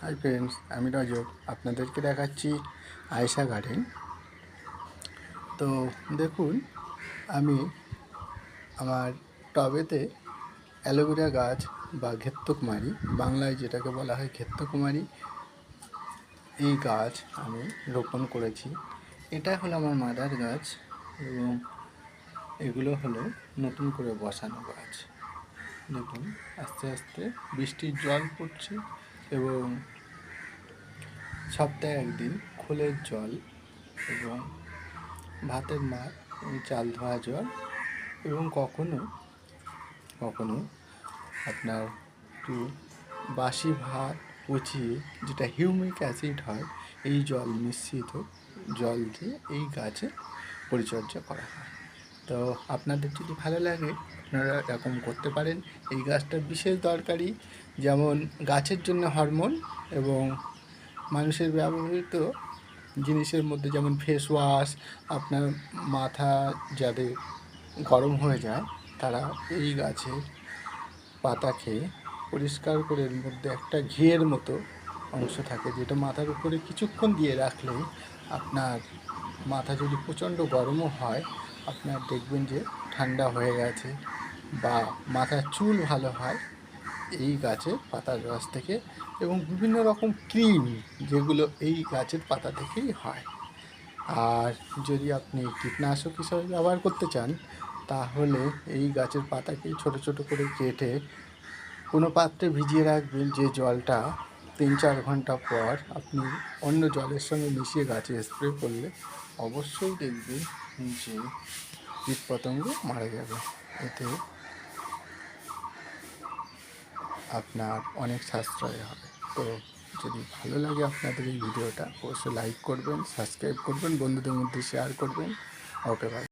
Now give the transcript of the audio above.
Hi friends, আমি রজত। আপনাদেরকে দেখাচ্ছি আয়েশা গার্ডেন। তো দেখুন, আমি আমার টবেতে অ্যালোভেরা গাছ বা ঘেত্তকুমারী, বাংলায় যেটাকে বলা হয় ঘেত্তকুমারী, এই গাছ আমি রোপণ করেছি। এটা হলো আমার মাদার গাছ এবং এগুলো হলো নতুন করে বসানো গাছ। দেখুন, আস্তে আস্তে বৃষ্টির জল পড়ছে এবং সপ্তাহে একদিন খোলের জল এবং ভাতের মার চাল ধোয়া জল এবং কখনো কখনো আপনার একটু বাসি ভাত পচিয়ে, যেটা হিউমিক অ্যাসিড হয়, এই জল মিশ্রিত জল দিয়ে এই গাছে পরিচর্যা করা হয়। তো আপনাদের যদি ভালো লাগে আপনারা এরকম করতে পারেন। এই গাছটা বিশেষ দরকারি, যেমন গাছের জন্য হরমোন এবং মানুষের ব্যবহৃত জিনিসের মধ্যে যেমন ফেস ওয়াশ, আপনার মাথা যাদের গরম হয়ে যায় তারা এই গাছের পাতা খেয়ে পরিষ্কার করে, এর মধ্যে একটা ঘিয়ের মতো অংশ থাকে যেটা মাথার উপরে কিছুক্ষণ দিয়ে রাখলেই আপনার মাথা যদি প্রচণ্ড গরমও হয়, আপনার দেখবেন যে ঠান্ডা হয়ে গেছে, বা মাথার চুল ভালো হয় এই গাছের পাতার রস থেকে। এবং বিভিন্ন রকম ক্রিম যেগুলো এই গাছের পাতা থেকেই হয়। আর যদি আপনি কীটনাশক হিসাবে ব্যবহার করতে চান, তাহলে এই গাছের পাতাকেই ছোট ছোট করে কেটে কোনো পাত্রে ভিজিয়ে রাখবেন, যে জলটা 3-4 ঘন্টা পর আপনি অন্য জলের সঙ্গে মিশিয়ে গাছে স্প্রে করলে অবশ্যই দেখবেন যে কীটপতঙ্গ মারা যাবে। এতে আপনার অনেক সাশ্রয় হবে। তো যদি ভালো লাগে আপনাদের এই ভিডিওটা, অবশ্যই লাইক করবেন, সাবস্ক্রাইব করবেন, বন্ধুদের মধ্যে শেয়ার করবেন। ওকে, বাই।